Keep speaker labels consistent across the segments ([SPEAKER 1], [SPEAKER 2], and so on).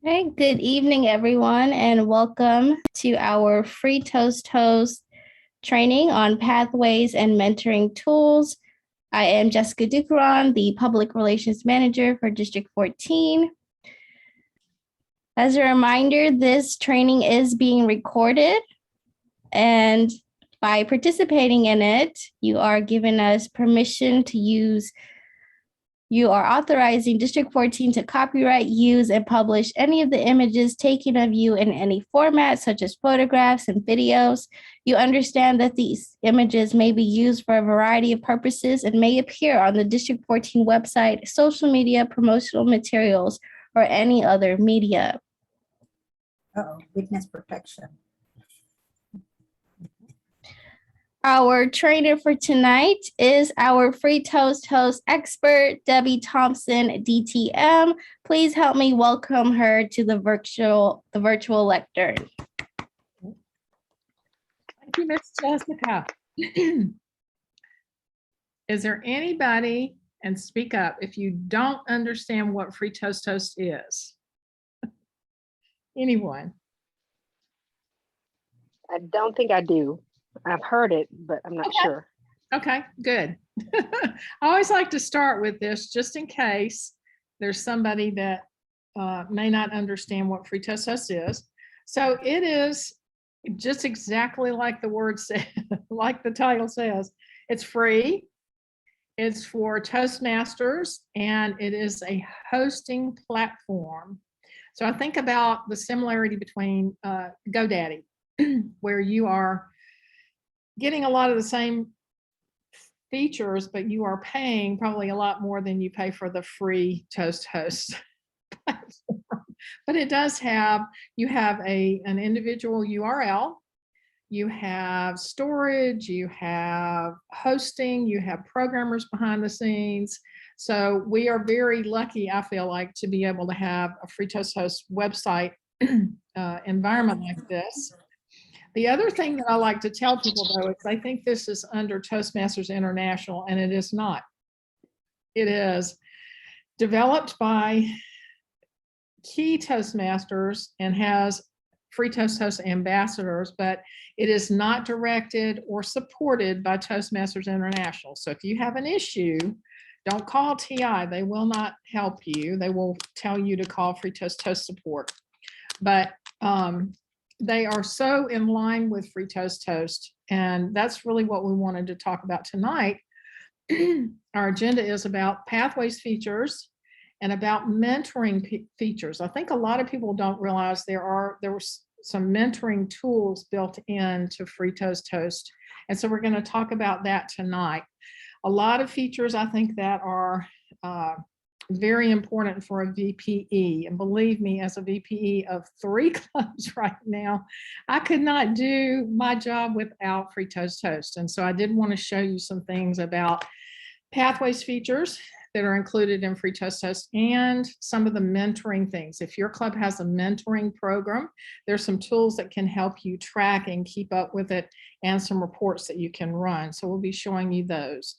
[SPEAKER 1] Hey, good evening, everyone, and welcome to our Free Toast Host training on pathways and mentoring tools. I am Jessica Ducaron, the Public Relations Manager for District 14. As a reminder, this training is being recorded, and by participating in it, you are giving us permission to use You are authorizing District 14 to copyright, use, and publish any of the images taken of you in any format, such as photographs and videos. You understand that these images may be used for a variety of purposes and may appear on the District 14 website, social media, promotional materials, or any other media.
[SPEAKER 2] Witness protection.
[SPEAKER 1] Our trainer for tonight is our FreeToastHost expert, Debbie Thompson, DTM. Please help me welcome her to the virtual lectern.
[SPEAKER 3] Thank you, Ms. Jessica. Is there anybody, and speak up if you don't understand what FreeToastHost is? Anyone?
[SPEAKER 4] I don't think I do. I've heard it, but I'm not sure.
[SPEAKER 3] Okay, good. I always like to start with this just in case there's somebody that may not understand what FreeToastHost is. So it is just exactly like the word says, like the title says. It's free. It's for Toastmasters, and it is a hosting platform. So I think about the similarity between GoDaddy, where you are getting a lot of the same features, but you are paying probably a lot more than you pay for the free FreeToastHost platform. But it does have, you have an individual URL, you have storage, you have hosting, you have programmers behind the scenes. So we are very lucky, I feel like, to be able to have a FreeToastHost website environment like this. The other thing that I like to tell people, though, is I think this is under Toastmasters International, and it is not. It is developed by key Toastmasters and has FreeToastHost ambassadors, but it is not directed or supported by Toastmasters International. So if you have an issue, don't call TI. They will not help you. They will tell you to call FreeToastHost support. But they are so in line with FreeToastHost, and that's really what we wanted to talk about tonight. Our agenda is about pathways features and about mentoring features. I think a lot of people don't realize there were some mentoring tools built into FreeToastHost, and so we're going to talk about that tonight. A lot of features I think that are very important for a VPE, and believe me, as a VPE of 3 clubs right now, I could not do my job without FreeToastHost. And so I did want to show you some things about pathways features that are included in FreeToastHost and some of the mentoring things. If your club has a mentoring program, there's some tools that can help you track and keep up with it, and some reports that you can run. So we'll be showing you those.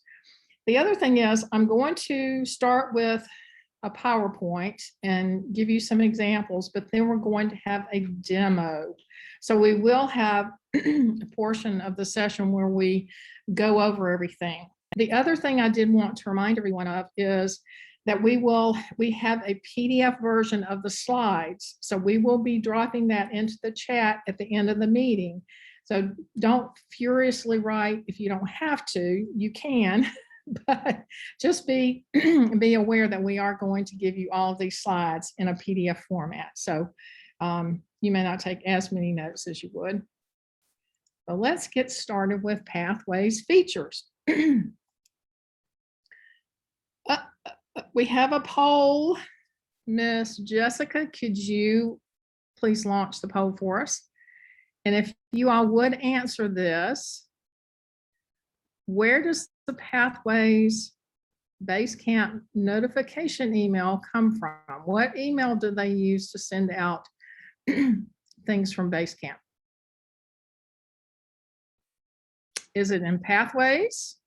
[SPEAKER 3] The other thing is, I'm going to start with a PowerPoint and give you some examples, but then we're going to have a demo. So we will have a portion of the session where we go over everything. The other thing I did want to remind everyone of is that we have a PDF version of the slides. So we will be dropping that into the chat at the end of the meeting. So don't furiously write if you don't have to, you can. But just be aware that we are going to give you all of these slides in a PDF format. So you may not take as many notes as you would. But let's get started with pathways features. We have a poll. Miss Jessica, could you please launch the poll for us? And if you all would answer this, where does the Pathways Basecamp notification email come from? What email do they use to send out things from Basecamp? Is it in Pathways?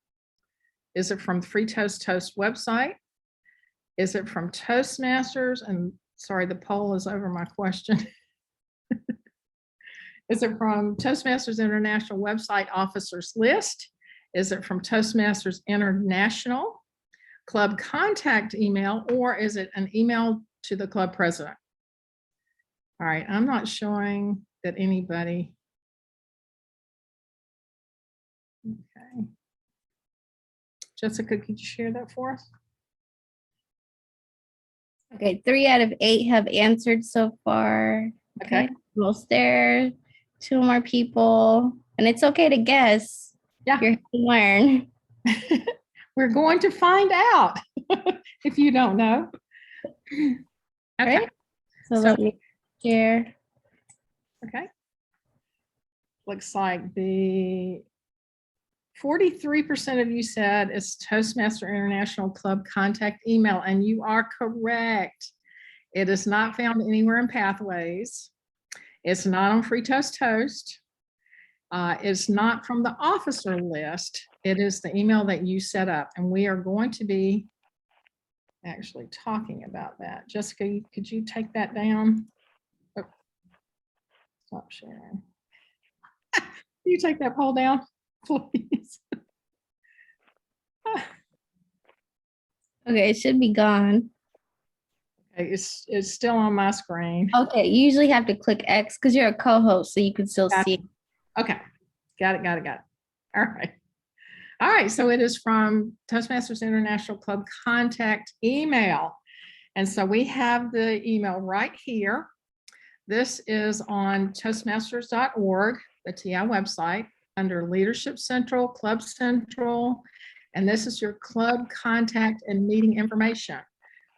[SPEAKER 3] Is it from FreeToastHost website? Is it from Toastmasters and sorry, the poll is over my question. Is it from Toastmasters International website officers list? Is it from Toastmasters International club contact email, or is it an email to the club president? All right, I'm not showing that anybody. Okay. Jessica, could you share that for us?
[SPEAKER 1] Okay, 3 out of 8 have answered so far.
[SPEAKER 3] Okay.
[SPEAKER 1] Almost there. 2 more people. And it's okay to guess.
[SPEAKER 3] Yeah.
[SPEAKER 1] You're here to learn.
[SPEAKER 3] We're going to find out if you don't know. Okay.
[SPEAKER 1] Right? So let me share.
[SPEAKER 3] Okay. Looks like the 43% of you said it's Toastmaster International Club contact email, and you are correct. It is not found anywhere in Pathways. It's not on FreeToastHost. It's not from the officer list. It is the email that you set up, and we are going to be actually talking about that. Jessica, could you take that down? Oh, stop sharing. Can you take that poll down, please?
[SPEAKER 1] Okay, it should be gone.
[SPEAKER 3] Okay, it's still on my screen.
[SPEAKER 1] Okay, you usually have to click X because you're a co-host, so you can still see it.
[SPEAKER 3] Okay, got it. All right. All right, so it is from Toastmasters International Club contact email. And so we have the email right here. This is on toastmasters.org, the TI website, under Leadership Central, Club Central, and this is your club contact and meeting information.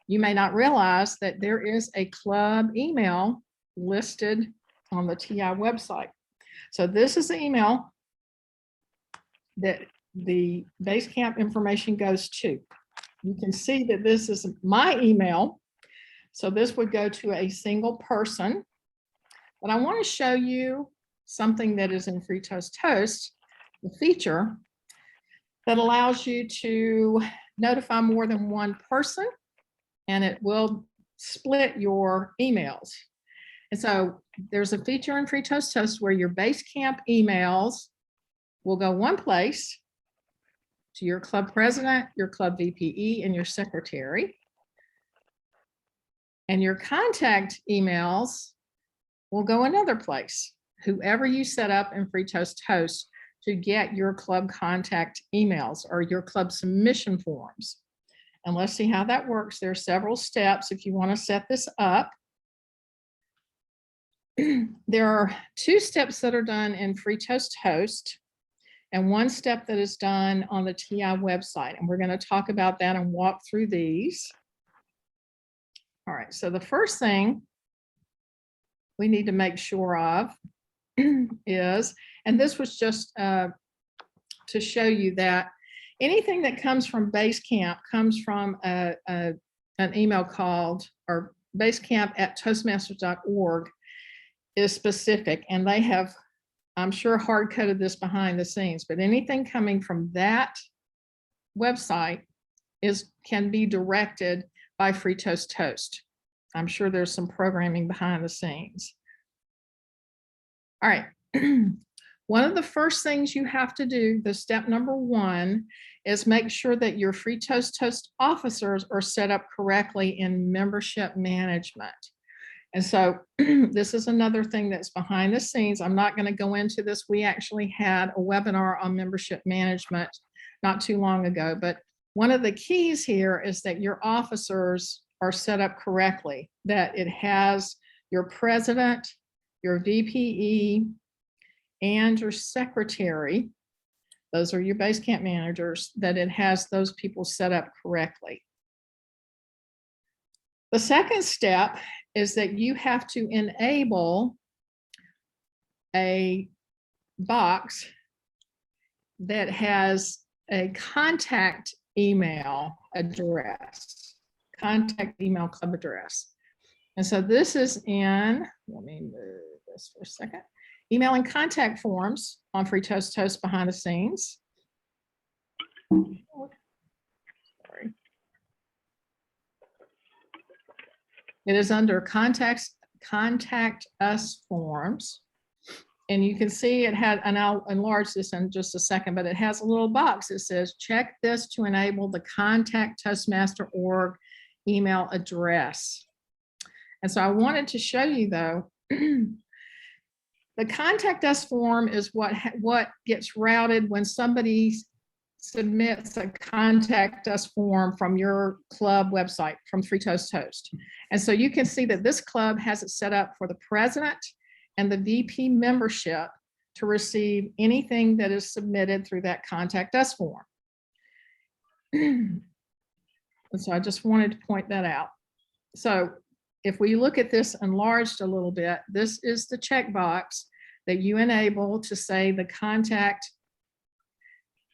[SPEAKER 3] You may not realize that there is a club email listed on the TI website. So this is the email that the Basecamp information goes to. You can see that this is my email. So this would go to a single person. But I want to show you something that is in FreeToastHost, the feature that allows you to notify more than one person, and it will split your emails. And so there's a feature in FreeToastHost where your Basecamp emails will go one place to your club president, your club VPE, and your secretary. And your contact emails will go another place, whoever you set up in FreeToastHost to get your club contact emails or your club submission forms. And let's see how that works. There are several steps if you want to set this up. There are 2 steps that are done in FreeToastHost and 1 step that is done on the TI website. And we're going to talk about that and walk through these. All right, so the first thing we need to make sure of is, and this was just to show you that anything that comes from Basecamp comes from an email called, or basecamp@toastmasters.org is specific, and they have, I'm sure, hard coded this behind the scenes, but anything coming from that website can be directed by FreeToastHost. I'm sure there's some programming behind the scenes. All right. One of the first things you have to do, the step number 1, is make sure that your FreeToastHost officers are set up correctly in membership management. And so this is another thing that's behind the scenes. I'm not going to go into this. We actually had a webinar on membership management not too long ago, but one of the keys here is that your officers are set up correctly, that it has your president, your VPE, and your secretary. Those are your Basecamp managers, that it has those people set up correctly. The second step is that you have to enable a box that has a contact email address, contact email club address. And so this is in, let me move this for a second, email and contact forms on FreeToastHost behind the scenes. Sorry. It is under contact us forms. And you can see it had, and I'll enlarge this in just a second, but it has a little box that says, check this to enable the contact Toastmaster.org email address. And so I wanted to show you though, the contact us form is what gets routed when somebody submits a contact us form from your club website, from FreeToastHost. And so you can see that this club has it set up for the president and the VP membership to receive anything that is submitted through that contact us form. And so I just wanted to point that out. So if we look at this enlarged a little bit, this is the checkbox that you enable to say the contact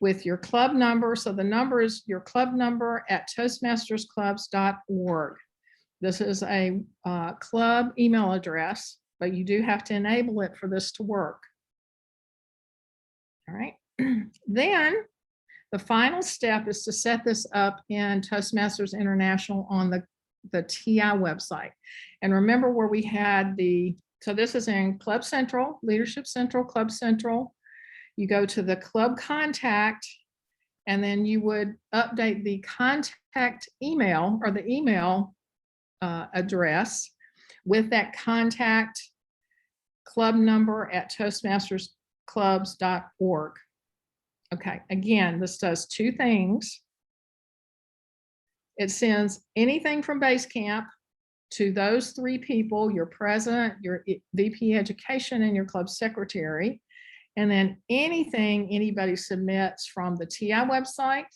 [SPEAKER 3] with your club number. So the number is your club number at toastmastersclubs.org. This is a club email address, but you do have to enable it for this to work. All right. Then the final step is to set this up in Toastmasters International on the TI website. And remember where we had so this is in Club Central, Leadership Central, Club Central. You go to the club contact, and then you would update the contact email or the email address with that contact club number at toastmastersclubs.org. Okay, again, this does two things. It sends anything from Basecamp to those three people, your president, your VP education, and your club secretary. And then anything anybody submits from the TI website,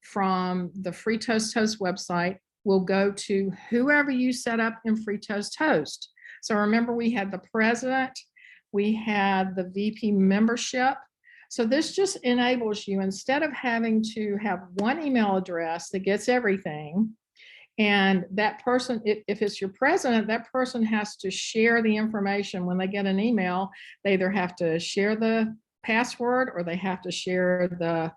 [SPEAKER 3] from the FreeToastHost website, will go to whoever you set up in FreeToastHost. So remember, we had the president, we had the VP membership. So this just enables you, instead of having to have one email address that gets everything, and that person, if it's your president, that person has to share the information when they get an email. They either have to share the password or they have to share the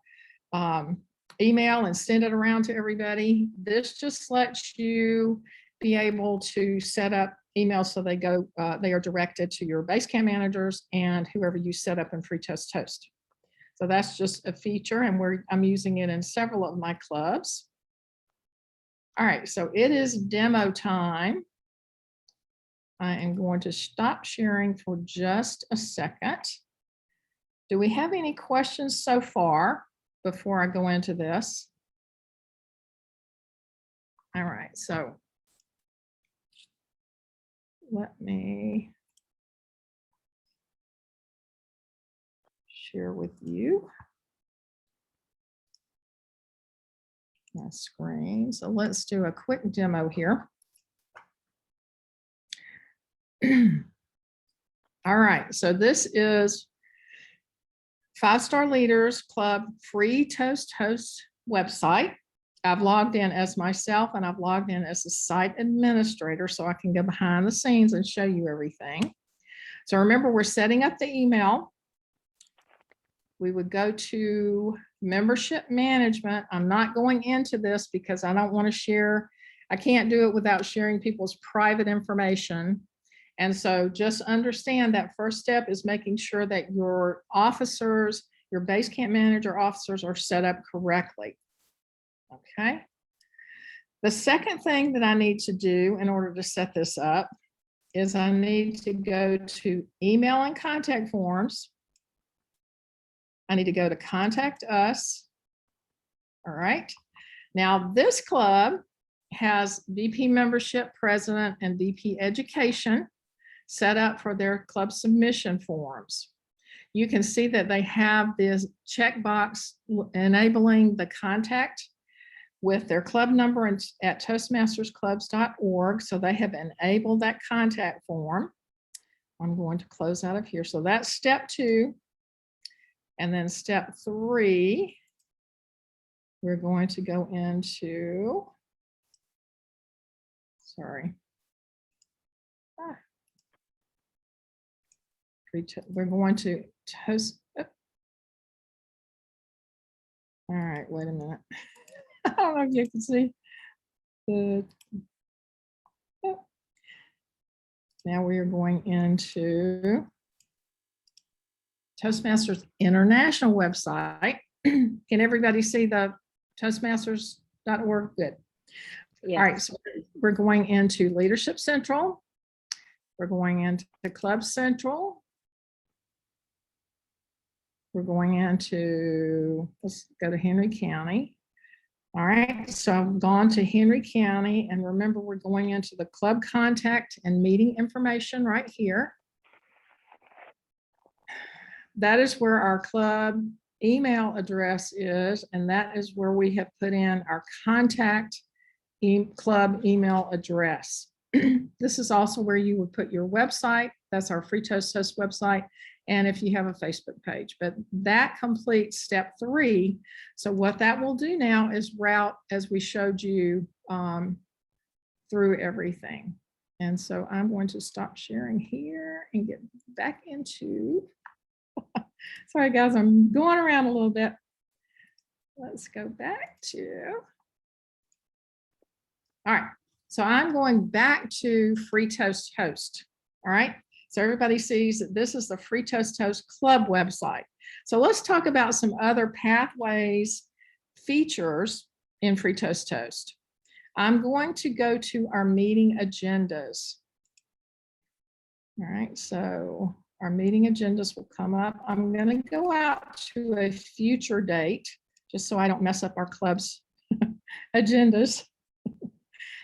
[SPEAKER 3] email and send it around to everybody. This just lets you be able to set up emails so they are directed to your Basecamp managers and whoever you set up in FreeToastHost. So that's just a feature, and I'm using it in several of my clubs. All right, so it is demo time. I am going to stop sharing for just a second. Do we have any questions so far before I go into this? All right, so let me share with you my screen. So let's do a quick demo here. All right, so this is 5-Star Leaders Club FreeToastHost website. I've logged in as myself, and I've logged in as a site administrator, so I can go behind the scenes and show you everything. So remember, we're setting up the email. We would go to membership management. I'm not going into this because I don't want to share. I can't do it without sharing people's private information. And so just understand that first step is making sure that your officers, your Basecamp manager officers, are set up correctly. Okay. The second thing that I need to do in order to set this up is I need to go to email and contact forms. I need to go to contact us. All right. Now this club has VP membership, president, and VP education set up for their club submission forms. You can see that they have this checkbox enabling the contact with their club number at toastmastersclubs.org. So they have enabled that contact form. I'm going to close out of here. So that's step 2. And then step 3, we're going to go into, we're going to toast. All right, wait a minute. I don't know if you can see the, Now we are going into Toastmasters International website. Can everybody see the Toastmasters.org? Good.
[SPEAKER 4] Yes.
[SPEAKER 3] All right, so we're going into Leadership Central. We're going into Club Central. We're going into, let's go to Henry County. All right, so I've gone to Henry County, and remember we're going into the club contact and meeting information right here. That is where our club email address is, and that is where we have put in our contact club email address. This is also where you would put your website. That's our FreeToastHost website. And if you have a Facebook page, but that completes step 3. So what that will do now is route as we showed you through everything. And so I'm going to stop sharing here and get back into, sorry guys, I'm going around a little bit. Let's go back to, all right. So I'm going back to FreeToastHost. All right. So everybody sees that this is the FreeToastHost Club website. So let's talk about some other pathways features in FreeToastHost. I'm going to go to our meeting agendas. All right, so our meeting agendas will come up. I'm going to go out to a future date just so I don't mess up our club's agendas.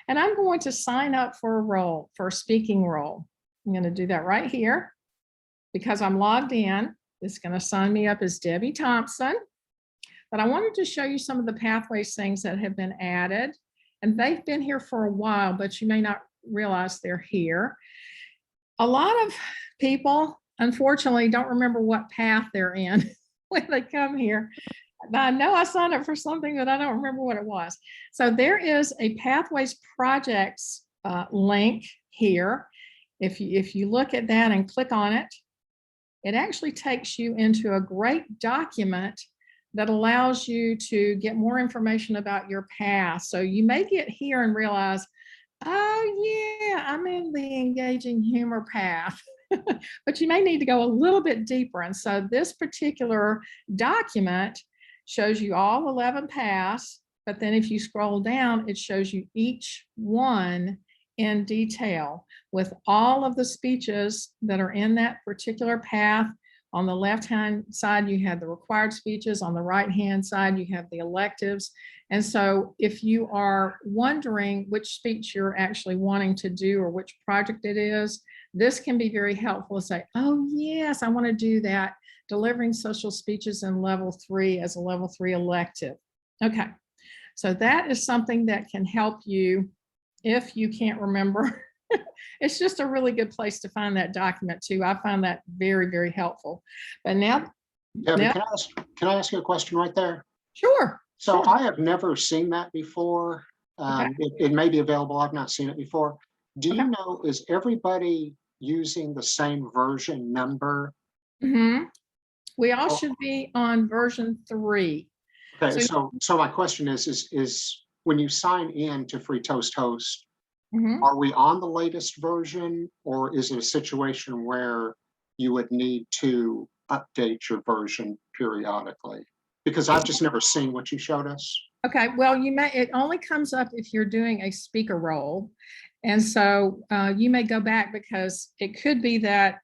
[SPEAKER 3] And I'm going to sign up for a role, for a speaking role. I'm going to do that right here because I'm logged in. It's going to sign me up as Debbie Thompson. But I wanted to show you some of the pathways things that have been added. And they've been here for a while, but you may not realize they're here. A lot of people, unfortunately, don't remember what path they're in when they come here. I know I signed up for something, but I don't remember what it was. So there is a Pathways Projects link here. If you look at that and click on it, it actually takes you into a great document that allows you to get more information about your path. So you may get here and realize, oh yeah, I'm in the engaging humor path. But you may need to go a little bit deeper. And so this particular document shows you all 11 paths, but then if you scroll down, it shows you each one in detail with all of the speeches that are in that particular path. On the left-hand side, you have the required speeches. On the right-hand side, you have the electives. And so if you are wondering which speech you're actually wanting to do or which project it is, this can be very helpful to say, oh yes, I want to do that. Delivering social speeches in level 3 as a level 3 elective. Okay, so that is something that can help you if you can't remember. It's just a really good place to find that document too. I find that very, very helpful. But now,
[SPEAKER 2] Debbie, can I ask you a question right there?
[SPEAKER 3] Sure.
[SPEAKER 2] So
[SPEAKER 3] sure.
[SPEAKER 2] I have never seen that before.
[SPEAKER 3] Okay.
[SPEAKER 2] It may be available. I've not seen it before. Do
[SPEAKER 3] Okay.
[SPEAKER 2] you know, is everybody using the same version number?
[SPEAKER 3] Mm-hmm. We all should be on version 3.
[SPEAKER 2] Okay, so my question is when you sign in to FreeToastHost,
[SPEAKER 3] mm-hmm.
[SPEAKER 2] are we on the latest version, or is it a situation where you would need to update your version periodically? Because I've just never seen what you showed us.
[SPEAKER 3] Okay, well, it only comes up if you're doing a speaker role. And so you may go back because it could be that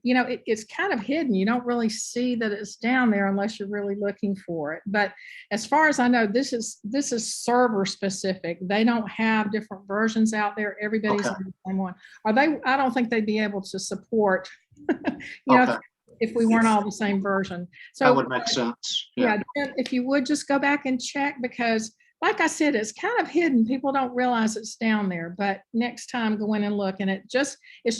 [SPEAKER 3] it's kind of hidden. You don't really see that it's down there unless you're really looking for it. But as far as I know, this is server specific. They don't have different versions out there. Everybody's on the same one. I don't think they'd be able to support, if we weren't all the same version. So
[SPEAKER 2] that would make sense.
[SPEAKER 3] Yeah, if you would just go back and check, because like I said, it's kind of hidden. People don't realize it's down there, but next time go in and look, and it's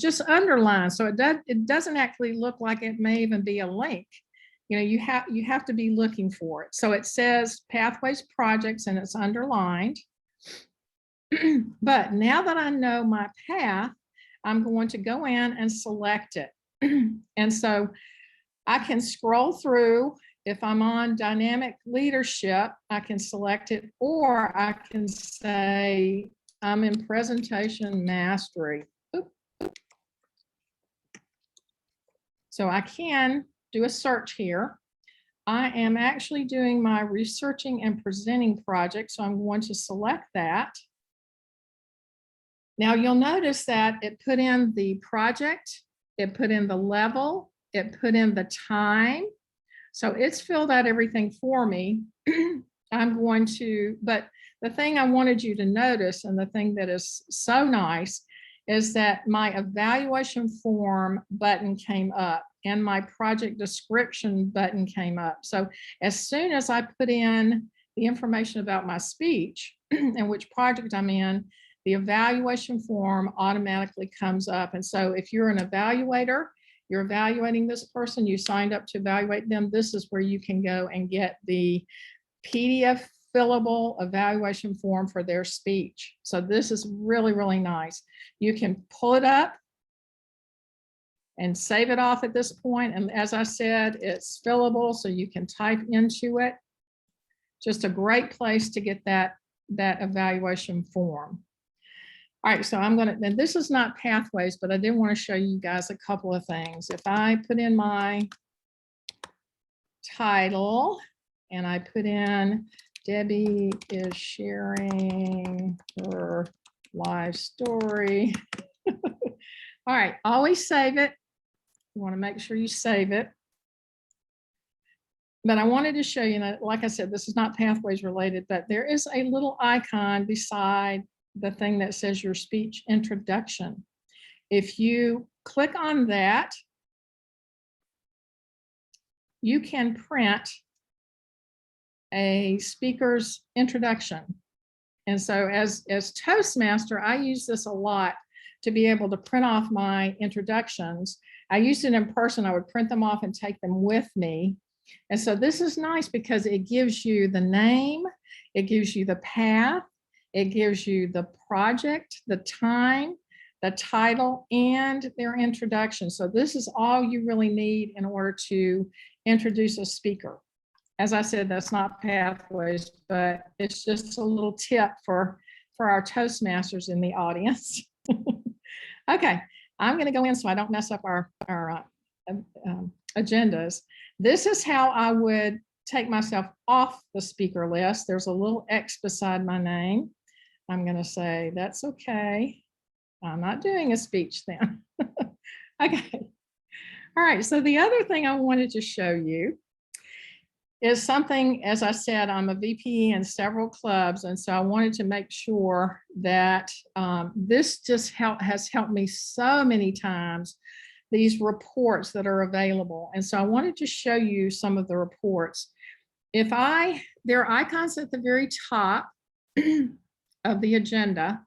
[SPEAKER 3] just underlined. So it doesn't actually look like it may even be a link. You have to be looking for it. So it says Pathways Projects and it's underlined. But now that I know my path, I'm going to go in and select it. And so I can scroll through. If I'm on dynamic leadership, I can select it, or I can say I'm in presentation mastery. So I can do a search here. I am actually doing my researching and presenting project, so I'm going to select that. Now you'll notice that it put in the project, it put in the level, it put in the time. So it's filled out everything for me. I'm going to, but the thing I wanted you to notice, and the thing that is so nice, is that my evaluation form button came up and my project description button came up. So as soon as I put in the information about my speech and which project I'm in, the evaluation form automatically comes up. And so if you're an evaluator, you're evaluating this person, you signed up to evaluate them, this is where you can go and get the PDF fillable evaluation form for their speech. So this is really, really nice. You can pull it up and save it off at this point. And as I said, it's fillable, so you can type into it. Just a great place to get that evaluation form. All right, so I'm gonna, and this is not pathways, but I did want to show you guys a couple of things. If I put in my title and I put in Debbie is sharing her live story. All right, always save it. You want to make sure you save it. But I wanted to show you, like I said, this is not pathways related, but there is a little icon beside the thing that says your speech introduction. If you click on that, you can print a speaker's introduction. And so as Toastmaster, I use this a lot to be able to print off my introductions. I used it in person. I would print them off and take them with me. And so this is nice because it gives you the name, it gives you the path, it gives you the project, the time, the title, and their introduction. So this is all you really need in order to introduce a speaker. As I said, that's not pathways, but it's just a little tip for our Toastmasters in the audience. Okay, I'm going to go in so I don't mess up our agendas. This is how I would take myself off the speaker list. There's a little X beside my name. I'm going to say, that's okay. I'm not doing a speech then. Okay. All right, so the other thing I wanted to show you is something, as I said, I'm a VP in several clubs, and so I wanted to make sure that this just has helped me so many times, these reports that are available. And so I wanted to show you some of the reports. There are icons at the very top of the agenda.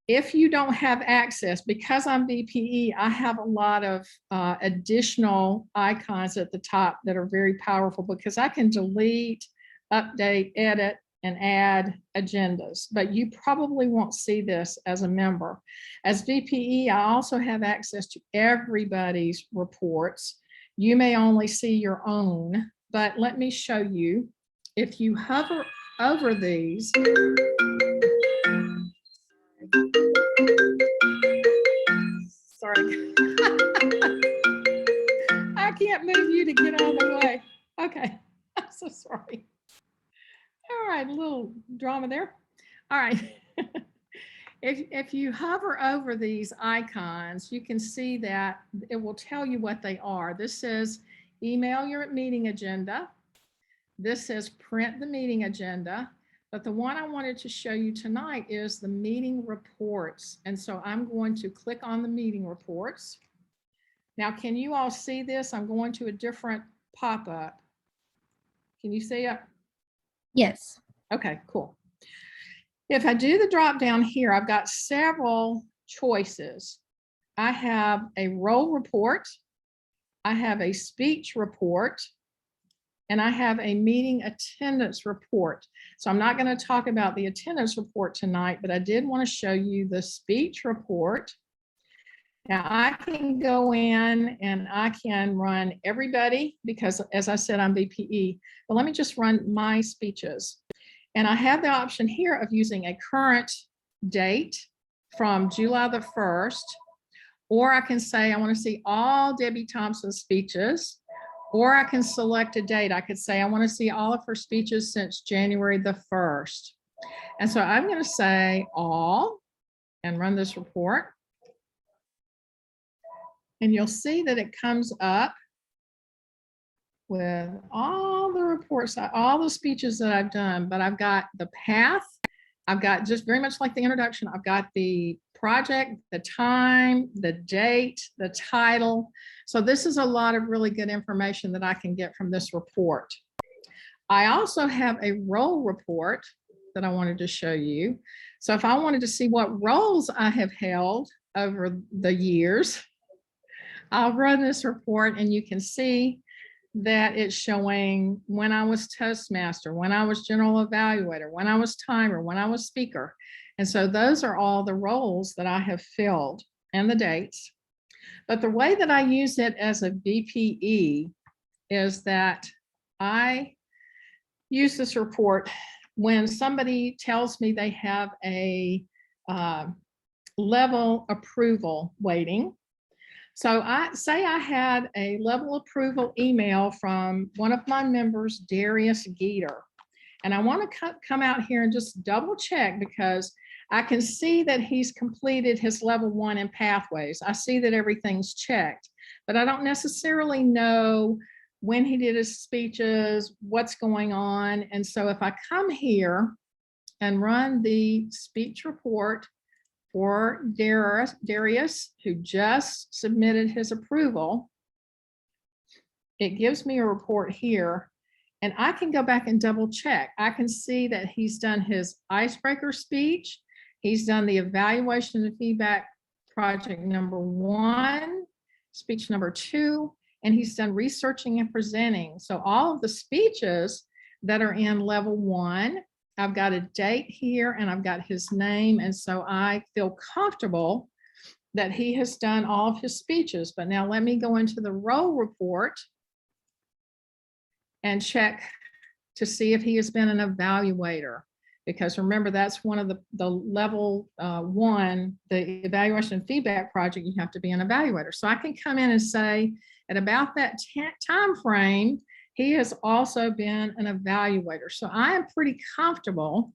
[SPEAKER 3] If you don't have access, because I'm VPE, I have a lot of additional icons at the top that are very powerful because I can delete, update, edit, and add agendas. But you probably won't see this as a member. As VPE, I also have access to everybody's reports. You may only see your own, but let me show you. If you hover over these, sorry. I can't move you to get out of the way. Okay, I'm so sorry. All right, a little drama there. All right. If you hover over these icons, you can see that it will tell you what they are. This says email your meeting agenda. This says print the meeting agenda. But the one I wanted to show you tonight is the meeting reports. And so I'm going to click on the meeting reports. Now, can you all see this? I'm going to a different pop-up. Can you see it?
[SPEAKER 1] Yes.
[SPEAKER 3] Okay, cool. If I do the drop down here, I've got several choices. I have a role report, I have a speech report, and I have a meeting attendance report. So I'm not going to talk about the attendance report tonight, but I did want to show you the speech report. Now I can go in and I can run everybody because, as I said, I'm VPE, but let me just run my speeches. And I have the option here of using a current date from July the 1st, or I can say, I want to see all Debbie Thompson's speeches, or I can select a date. I could say, I want to see all of her speeches since January the 1st. And so I'm going to say all and run this report. And you'll see that it comes up with all the reports, all the speeches that I've done, but I've got the path. I've got, just very much like the introduction, I've got the project, the time, the date, the title. So this is a lot of really good information that I can get from this report. I also have a role report that I wanted to show you. So if I wanted to see what roles I have held over the years, I'll run this report and you can see that it's showing when I was Toastmaster, when I was General Evaluator, when I was Timer, when I was Speaker. And so those are all the roles that I have filled and the dates. But the way that I use it as a VPE is that I use this report when somebody tells me they have a level approval waiting. So I say I had a level approval email from one of my members, Darius Geeter. And I want to come out here and just double check because I can see that he's completed his level 1 in pathways. I see that everything's checked, but I don't necessarily know when he did his speeches, what's going on. And so if I come here and run the speech report for Darius, who just submitted his approval, it gives me a report here, and I can go back and double check. I can see that he's done his icebreaker speech. He's done the evaluation and feedback project number 1, speech number 2, and he's done researching and presenting. So all of the speeches that are in level 1, I've got a date here and I've got his name. And so I feel comfortable that he has done all of his speeches. But now let me go into the role report and check to see if he has been an evaluator. Because remember, that's one of the level 1, the evaluation and feedback project, you have to be an evaluator. So I can come in and say at about that time frame, he has also been an evaluator. So I am pretty comfortable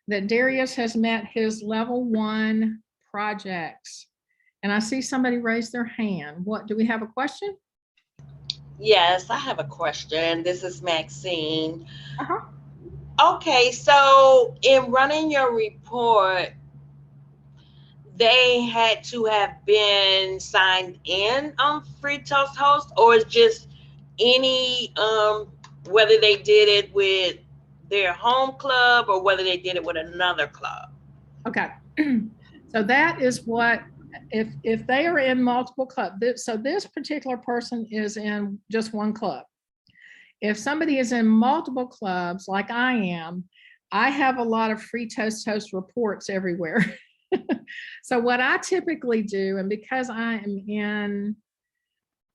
[SPEAKER 3] that Darius has met his level 1 projects. And I see somebody raise their hand. What, do we have a question?
[SPEAKER 5] Yes, I have a question. This is Maxine.
[SPEAKER 3] Uh-huh.
[SPEAKER 5] Okay, so in running your report, they had to have been signed in on FreeToastHost, or it's just any, whether they did it with their home club or whether they did it with another club?
[SPEAKER 3] Okay. So that is what, if they are in multiple clubs, so this particular person is in just one club. If somebody is in multiple clubs like I am, I have a lot of FreeToastHost reports everywhere. So what I typically do, and because I am in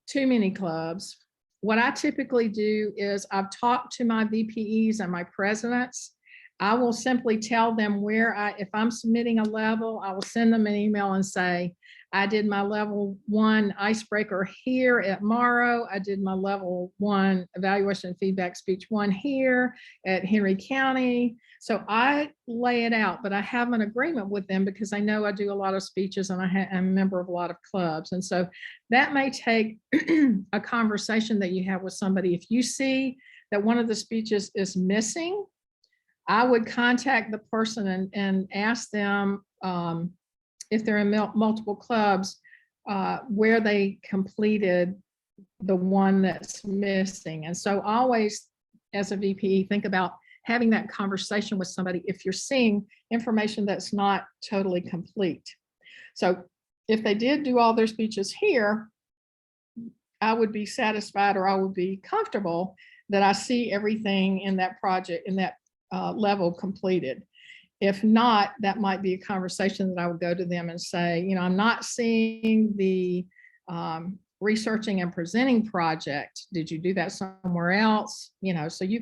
[SPEAKER 3] too many clubs, what I typically do is I've talked to my VPEs and my presidents. I will simply tell them where if I'm submitting a level, I will send them an email and say, I did my level 1 icebreaker here at Morrow. I did my level 1 evaluation and feedback speech 1 here at Henry County. So I lay it out, but I have an agreement with them because I know I do a lot of speeches and I'm a member of a lot of clubs. And so that may take a conversation that you have with somebody. If you see that one of the speeches is missing, I would contact the person and ask them if they're in multiple clubs, where they completed the one that's missing. And so always, as a VPE, think about having that conversation with somebody if you're seeing information that's not totally complete. So if they did do all their speeches here, I would be satisfied, or I would be comfortable that I see everything in that project, in that level completed. If not, that might be a conversation that I would go to them and say, you know, I'm not seeing the researching and presenting project. Did you do that somewhere else? You know, so you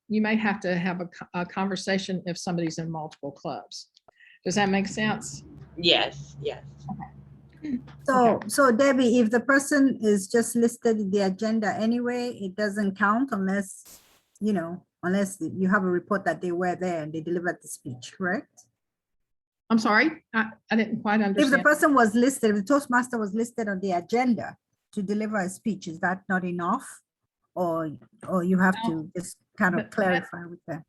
[SPEAKER 3] may have to have a conversation if somebody's in multiple clubs. Does that make sense?
[SPEAKER 5] Yes, yes.
[SPEAKER 3] Okay.
[SPEAKER 6] So Debbie, if the person is just listed in the agenda anyway, it doesn't count unless, unless you have a report that they were there and they delivered the speech, correct?
[SPEAKER 3] I'm sorry, I didn't quite
[SPEAKER 6] If the
[SPEAKER 3] understand.
[SPEAKER 6] person was listed, if the Toastmaster was listed on the agenda to deliver a speech, is that not enough? Or you have to just kind of clarify with them?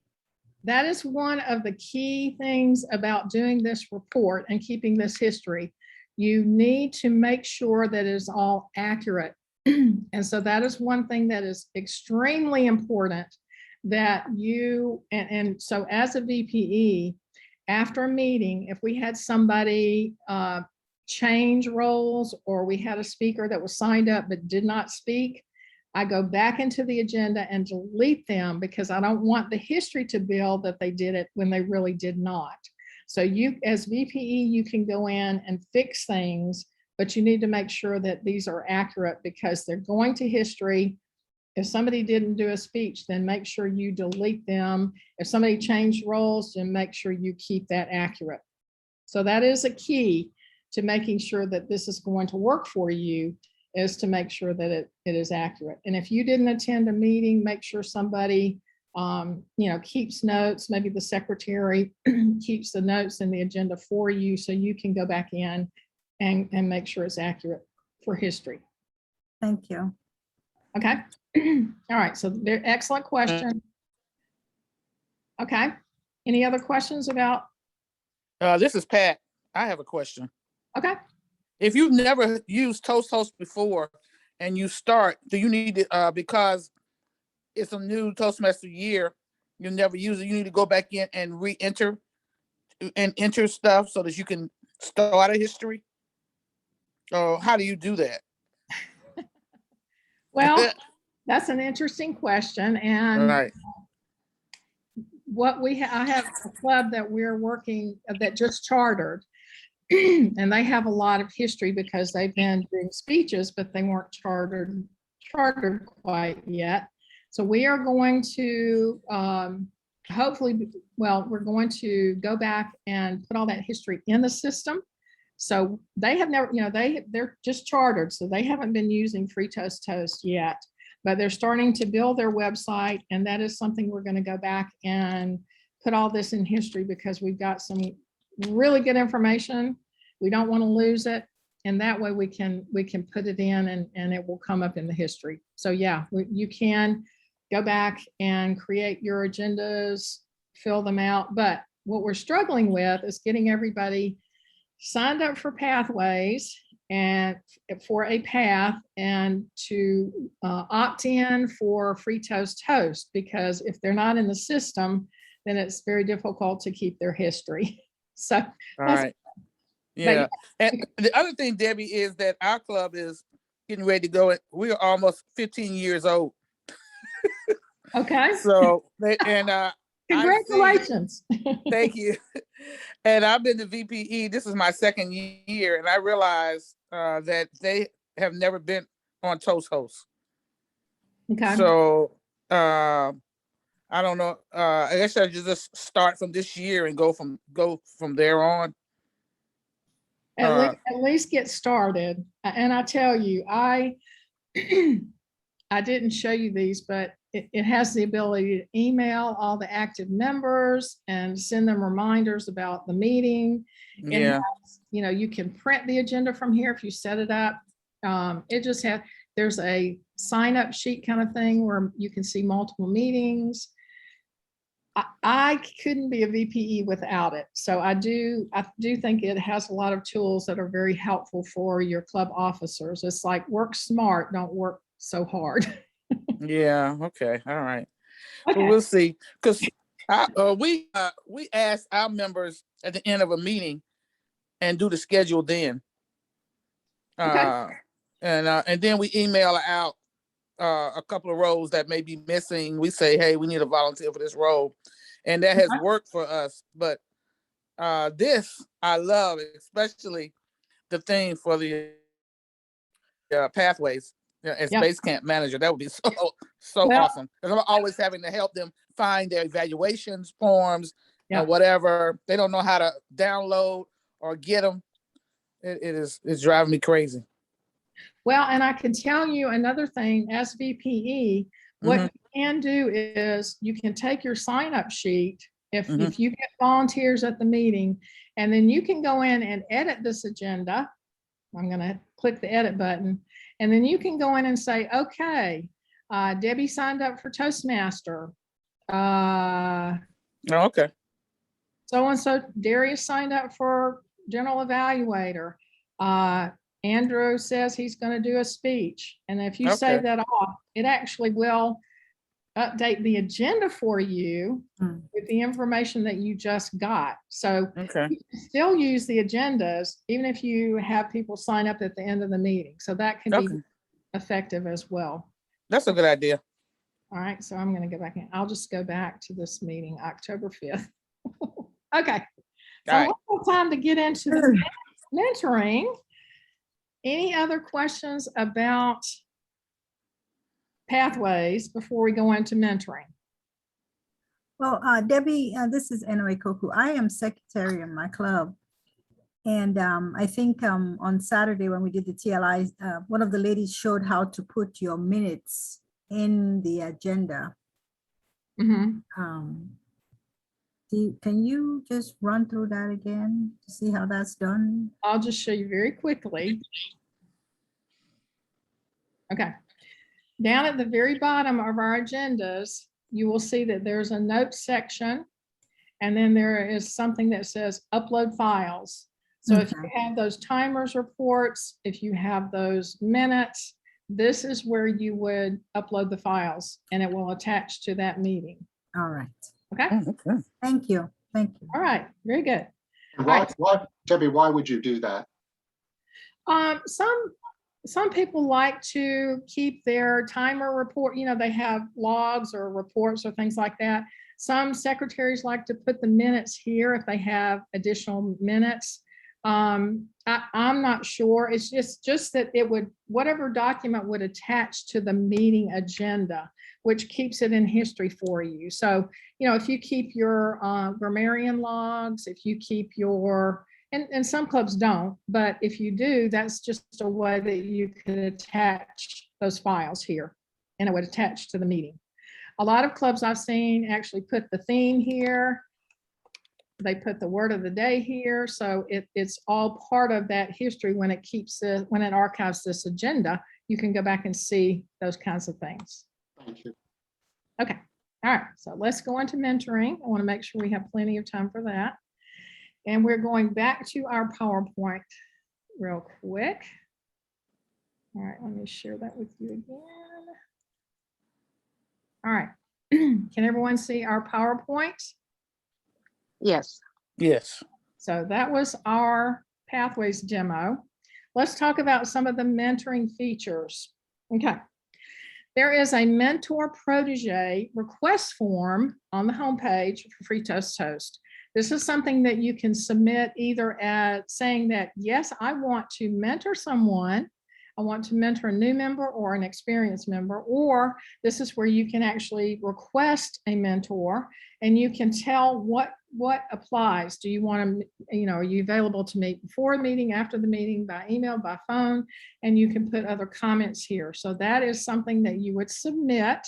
[SPEAKER 3] That is one of the key things about doing this report and keeping this history. You need to make sure that it is all accurate. And so that is one thing that is extremely important that you, and so as a VPE, after a meeting, if we had somebody change roles or we had a speaker that was signed up but did not speak, I go back into the agenda and delete them because I don't want the history to build that they did it when they really did not. So you, as VPE, you can go in and fix things, but you need to make sure that these are accurate because they're going to history. If somebody didn't do a speech, then make sure you delete them. If somebody changed roles, then make sure you keep that accurate. So that is a key to making sure that this is going to work for you, is to make sure that it is accurate. And if you didn't attend a meeting, make sure somebody keeps notes, maybe the secretary keeps the notes in the agenda for you so you can go back in and make sure it's accurate for history.
[SPEAKER 6] Thank you.
[SPEAKER 3] Okay. All right, so they're excellent question. Okay, any other questions about?
[SPEAKER 7] This is Pat. I have a question.
[SPEAKER 3] Okay.
[SPEAKER 7] If you've never used ToastHost before and you start, do you need to, because it's a new Toastmaster year, you never use it, you need to go back in and re-enter and enter stuff so that you can start a history? Or how do you do that?
[SPEAKER 3] Well, that's an interesting question. And
[SPEAKER 7] Right.
[SPEAKER 3] what I have a club that we're working, that just chartered, and they have a lot of history because they've been doing speeches, but they weren't chartered quite yet. So we are going to hopefully, we're going to go back and put all that history in the system. So they have never, they're just chartered, so they haven't been using FreeToastHost yet, but they're starting to build their website, and that is something we're going to go back and put all this in history because we've got some really good information. We don't want to lose it, and that way we can put it in and it will come up in the history. So yeah, you can go back and create your agendas, fill them out, but what we're struggling with is getting everybody signed up for pathways and for a path and to opt in for FreeToastHost, because if they're not in the system, then it's very difficult to keep their history. So
[SPEAKER 7] All right. Yeah. And the other thing, Debbie, is that our club is getting ready to go. We are almost 15 years old.
[SPEAKER 3] okay.
[SPEAKER 7] So,
[SPEAKER 3] Congratulations.
[SPEAKER 7] Thank you. And I've been to VPE. This is my second year, and I realized that they have never been on ToastHost.
[SPEAKER 3] Okay.
[SPEAKER 7] So I don't know. I guess I should just start from this year and go from there on.
[SPEAKER 3] At least get started. And I tell you, I didn't show you these, but it has the ability to email all the active members and send them reminders about the meeting.
[SPEAKER 7] Yeah.
[SPEAKER 3] You can print the agenda from here if you set it up. It just there's a sign up sheet kind of thing where you can see multiple meetings. I couldn't be a VPE without it. So I do think it has a lot of tools that are very helpful for your club officers. It's like work smart, don't work so hard.
[SPEAKER 7] Yeah. Okay. All right.
[SPEAKER 3] Okay.
[SPEAKER 7] Well, we'll see. Because we ask our members at the end of a meeting and do the schedule then.
[SPEAKER 3] Okay.
[SPEAKER 7] And then we email out a couple of roles that may be missing. We say, hey, we need a volunteer for this role. And that has worked for us. But this, I love, especially the thing for the pathways as base camp manager. That would be so awesome. Because I'm always having to help them find their evaluations forms and whatever. They don't know how to download or get them. It's driving me crazy.
[SPEAKER 3] Well, and I can tell you another thing, as VPE, what
[SPEAKER 7] Mhm.
[SPEAKER 3] you can do is you can take your sign-up sheet if
[SPEAKER 7] Mhm.
[SPEAKER 3] you get volunteers at the meeting, and then you can go in and edit this agenda. I'm gonna click the edit button, and then you can go in and say, okay, Debbie signed up for Toastmaster.
[SPEAKER 7] Oh, okay.
[SPEAKER 3] So-and-so, Darius signed up for general evaluator. Andrew says he's going to do a speech. And if you save
[SPEAKER 7] Okay.
[SPEAKER 3] that off, it actually will update the agenda for you
[SPEAKER 6] Mm.
[SPEAKER 3] with the information that you just got. So
[SPEAKER 7] Okay.
[SPEAKER 3] you can still use the agendas, even if you have people sign up at the end of the meeting. So that can be
[SPEAKER 7] Okay.
[SPEAKER 3] effective as well.
[SPEAKER 7] That's a good idea.
[SPEAKER 3] All right, so I'm going to go back in. I'll just go back to this meeting, October 5th. Okay. So
[SPEAKER 7] All right.
[SPEAKER 3] one more time to get into the mentoring. Any other questions about pathways before we go into mentoring?
[SPEAKER 6] Well, Debbie, this is Enoe Koku. I am secretary in my club. And I think on Saturday when we did the TLI, one of the ladies showed how to put your minutes in the agenda.
[SPEAKER 3] Mhm.
[SPEAKER 6] Can you just run through that again to see how that's done?
[SPEAKER 3] I'll just show you very quickly. Okay. Down at the very bottom of our agendas, you will see that there's a notes section, and then there is something that says upload files. So if you have those timers reports, if you have those minutes, this is where you would upload the files, and it will attach to that meeting.
[SPEAKER 6] All right.
[SPEAKER 3] Okay.
[SPEAKER 7] Oh, okay.
[SPEAKER 6] Thank you. Thank you.
[SPEAKER 3] All right. Very good.
[SPEAKER 2] And
[SPEAKER 3] Right.
[SPEAKER 2] Debbie, why would you do that?
[SPEAKER 3] Some people like to keep their timer report, you know, they have logs or reports or things like that. Some secretaries like to put the minutes here if they have additional minutes. I'm not sure. It's just that it would, whatever document would attach to the meeting agenda, which keeps it in history for you. So, you know, if you keep your grammarian logs, if you keep your, and some clubs don't, but if you do, that's just a way that you can attach those files here, and it would attach to the meeting. A lot of clubs I've seen actually put the theme here. They put the word of the day here. So it's all part of that history when it when it archives this agenda, you can go back and see those kinds of things.
[SPEAKER 2] Thank you.
[SPEAKER 3] Okay. All right. So let's go into mentoring. I want to make sure we have plenty of time for that. And we're going back to our PowerPoint real quick. All right, let me share that with you again. All right. Can everyone see our PowerPoint?
[SPEAKER 4] Yes.
[SPEAKER 7] Yes.
[SPEAKER 3] So that was our Pathways demo. Let's talk about some of the mentoring features. Okay. There is a mentor protege request form on the homepage for FreeToastHost. This is something that you can submit either at saying that, yes, I want to mentor someone. I want to mentor a new member or an experienced member, or this is where you can actually request a mentor and you can tell what applies. Do you want to, you know, are you available to meet before the meeting, after the meeting, by email, by phone, and you can put other comments here. So that is something that you would submit.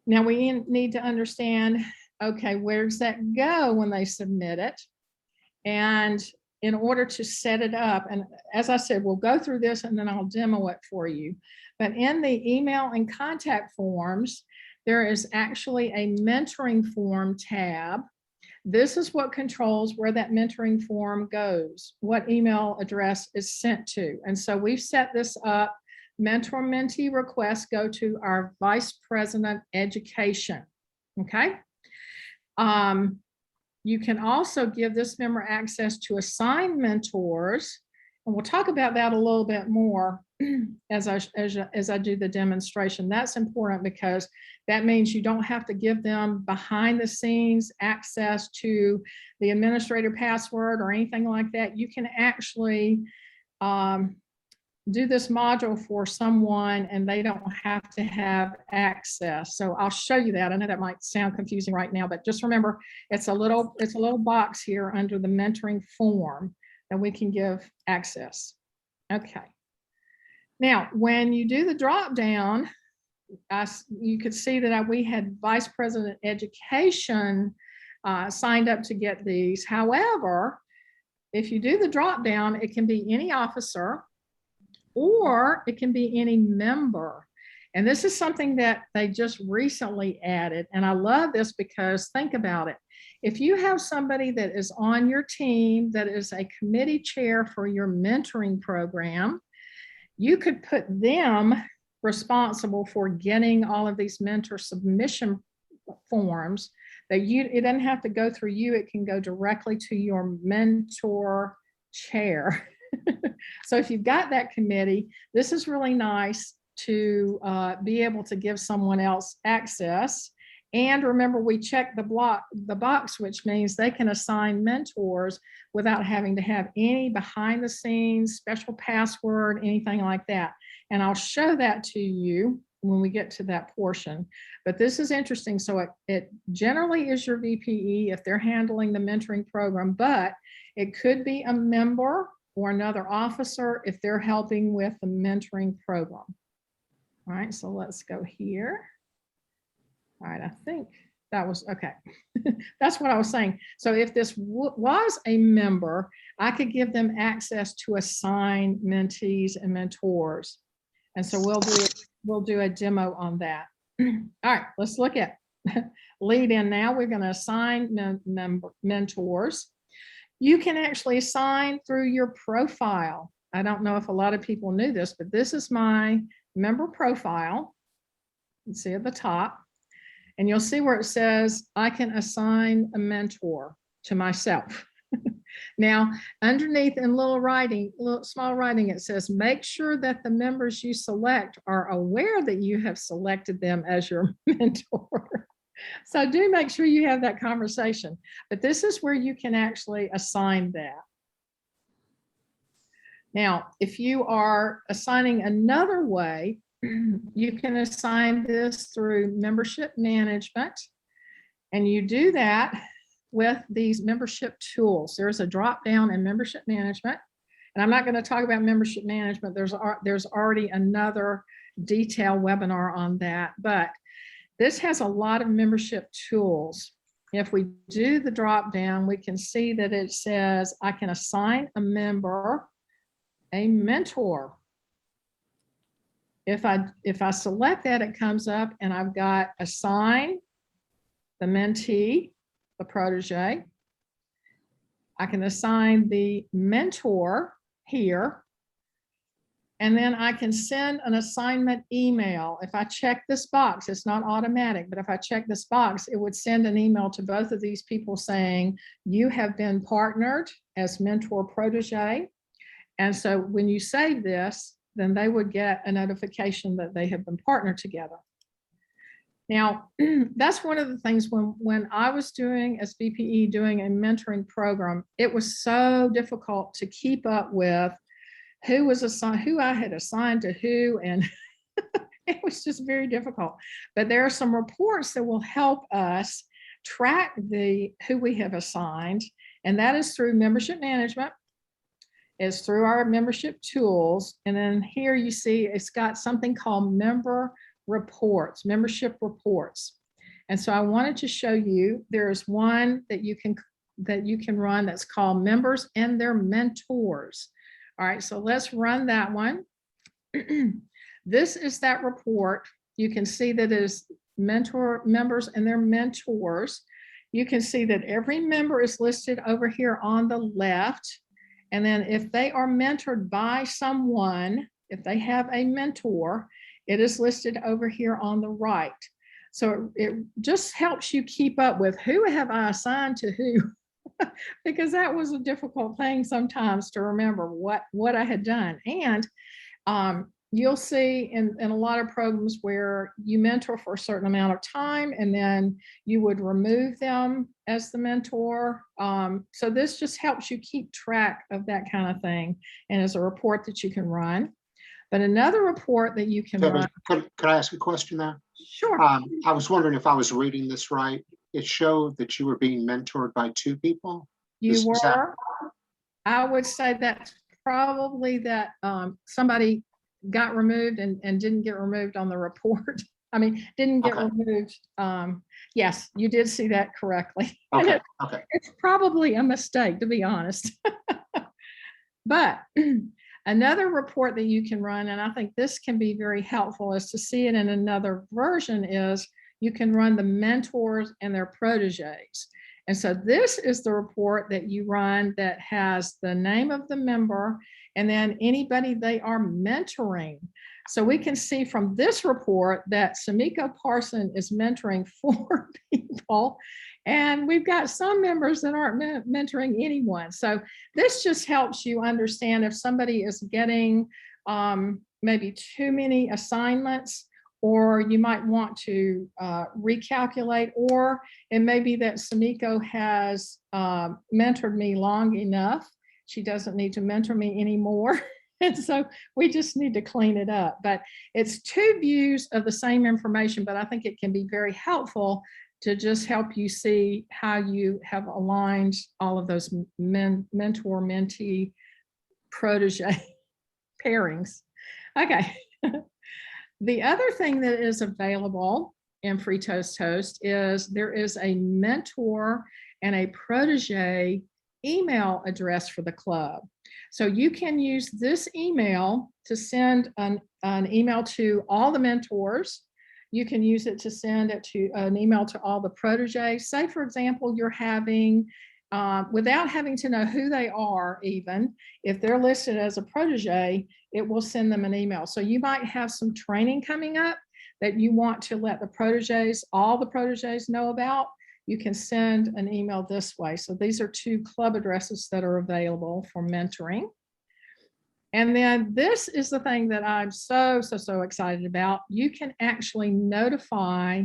[SPEAKER 3] Now we need to understand, okay, where does that go when they submit it? And in order to set it up, and as I said, we'll go through this and then I'll demo it for you. But in the email and contact forms, there is actually a mentoring form tab. This is what controls where that mentoring form goes, what email address is sent to. And so we've set this up. Mentor mentee requests go to our Vice President Education. Okay. You can also give this member access to assign mentors. And we'll talk about that a little bit more as I do the demonstration. That's important because that means you don't have to give them behind the scenes access to the administrator password or anything like that. You can actually do this module for someone and they don't have to have access. So I'll show you that. I know that might sound confusing right now, but just remember, it's a little box here under the mentoring form that we can give access. Okay. Now, when you do the drop down, you could see that we had Vice President Education signed up to get these. However, if you do the drop down, it can be any officer or it can be any member. And this is something that they just recently added. And I love this because think about it. If you have somebody that is on your team that is a committee chair for your mentoring program, you could put them responsible for getting all of these mentor submission forms that it doesn't have to go through you. It can go directly to your mentor chair. So if you've got that committee, this is really nice to be able to give someone else access. And remember, we check the box, which means they can assign mentors without having to have any behind the scenes special password, anything like that. And I'll show that to you when we get to that portion. But this is interesting. So it generally is your VPE if they're handling the mentoring program, but it could be a member or another officer if they're helping with the mentoring program. All right, so let's go here. All right, I think that was okay. That's what I was saying. So if this was a member, I could give them access to assign mentees and mentors. And so we'll do a demo on that. All right, let's look at lead in now. We're going to assign mentors. You can actually assign through your profile. I don't know if a lot of people knew this, but this is my member profile. You can see at the top. And you'll see where it says, I can assign a mentor to myself. Now, underneath in small writing, it says, make sure that the members you select are aware that you have selected them as your mentor. So do make sure you have that conversation. But this is where you can actually assign that. Now, if you are assigning another way, you can assign this through membership management. And you do that with these membership tools. There's a drop down in membership management. And I'm not going to talk about membership management. There's already another detailed webinar on that. But this has a lot of membership tools. If we do the drop down, we can see that it says I can assign a member a mentor. If I select that, it comes up and I've got assign the mentee, the protege. I can assign the mentor here. And then I can send an assignment email. If I check this box, it's not automatic, but if I check this box, it would send an email to both of these people saying, you have been partnered as mentor protege. And so when you save this, then they would get a notification that they have been partnered together. Now, that's one of the things when I was doing as VPE, doing a mentoring program, it was so difficult to keep up with who was assigned, who I had assigned to who, and it was just very difficult. But there are some reports that will help us track who we have assigned, and that is through membership management. Is through our membership tools. And then here you see it's got something called member reports, membership reports. And so I wanted to show you, there's one that you can run that's called members and their mentors. All right, so let's run that one. This is that report. You can see that it is members and their mentors. You can see that every member is listed over here on the left. And then if they are mentored by someone, if they have a mentor, it is listed over here on the right. So it just helps you keep up with who have I assigned to who, because that was a difficult thing sometimes to remember what I had done. And you'll see in a lot of programs where you mentor for a certain amount of time and then you would remove them as the mentor. So this just helps you keep track of that kind of thing, and is a report that you can run. But another report that you can run.
[SPEAKER 2] Could I ask a question there?
[SPEAKER 3] Sure.
[SPEAKER 2] I was wondering if I was reading this right. It showed that you were being mentored by two people.
[SPEAKER 3] You were. I would say that's probably that somebody got removed and didn't get removed on the report. I mean, didn't get
[SPEAKER 2] Okay.
[SPEAKER 3] removed. Yes, you did see that correctly. And
[SPEAKER 2] Okay, okay.
[SPEAKER 3] it's probably a mistake, to be honest. But another report that you can run, and I think this can be very helpful, is to see it in another version, is you can run the mentors and their proteges. And so this is the report that you run that has the name of the member and then anybody they are mentoring. So we can see from this report that Samiko Parson is mentoring 4 people, and we've got some members that aren't mentoring anyone. So this just helps you understand if somebody is getting maybe too many assignments, or you might want to recalculate, or it may be that Samiko has mentored me long enough. She doesn't need to mentor me anymore. And so we just need to clean it up. But it's 2 views of the same information, but I think it can be very helpful to just help you see how you have aligned all of those mentor, mentee, protege pairings. Okay. The other thing that is available in FreeToastHost is there is a mentor and a protege email address for the club. So you can use this email to send an email to all the mentors. You can use it to send it to an email to all the proteges. Say, for example, you're having, without having to know who they are even, if they're listed as a protege, it will send them an email. So you might have some training coming up that you want to let the proteges, all the proteges know about. You can send an email this way. So these are 2 club addresses that are available for mentoring. And then this is the thing that I'm so excited about. You can actually notify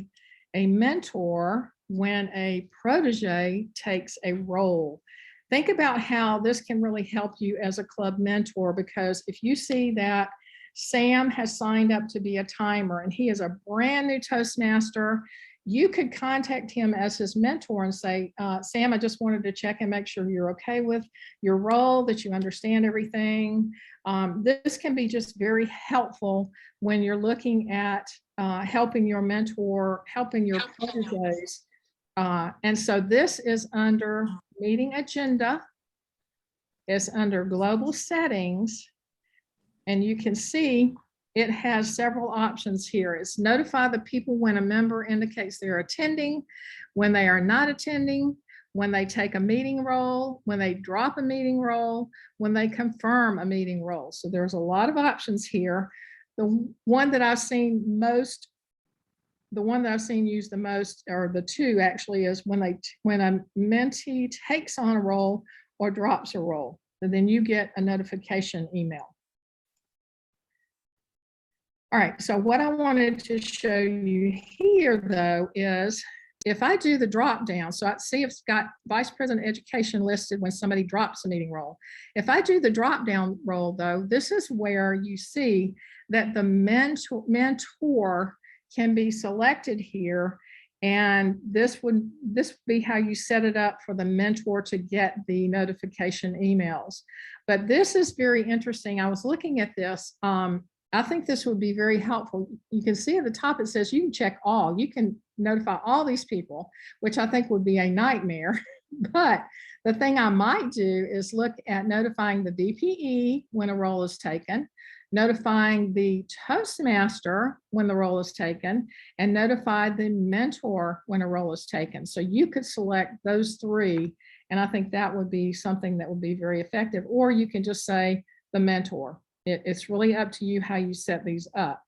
[SPEAKER 3] a mentor when a protege takes a role. Think about how this can really help you as a club mentor, because if you see that Sam has signed up to be a timer and he is a brand new Toastmaster, you could contact him as his mentor and say, Sam, I just wanted to check and make sure you're okay with your role, that you understand everything. This can be just very helpful when you're looking at helping your mentor, helping your proteges. And so this is under meeting agenda. It's under global settings. And you can see it has several options here. It's notify the people when a member indicates they're attending, when they are not attending, when they take a meeting role, when they drop a meeting role, when they confirm a meeting role. So there's a lot of options here. The one that I've seen used the most, or the 2 actually, is when a mentee takes on a role or drops a role. And then you get a notification email. All right, so what I wanted to show you here, though, is if I do the drop down, so I see it's got Vice President Education listed when somebody drops a meeting role. If I do the drop down role, though, this is where you see that the mentor can be selected here. And this would be how you set it up for the mentor to get the notification emails. But this is very interesting. I was looking at this. I think this would be very helpful. You can see at the top, it says you can check all. You can notify all these people, which I think would be a nightmare. But the thing I might do is look at notifying the VPE when a role is taken, notifying the Toastmaster when the role is taken, and notify the mentor when a role is taken. So you could select those 3, and I think that would be something that would be very effective. Or you can just say the mentor. It's really up to you how you set these up.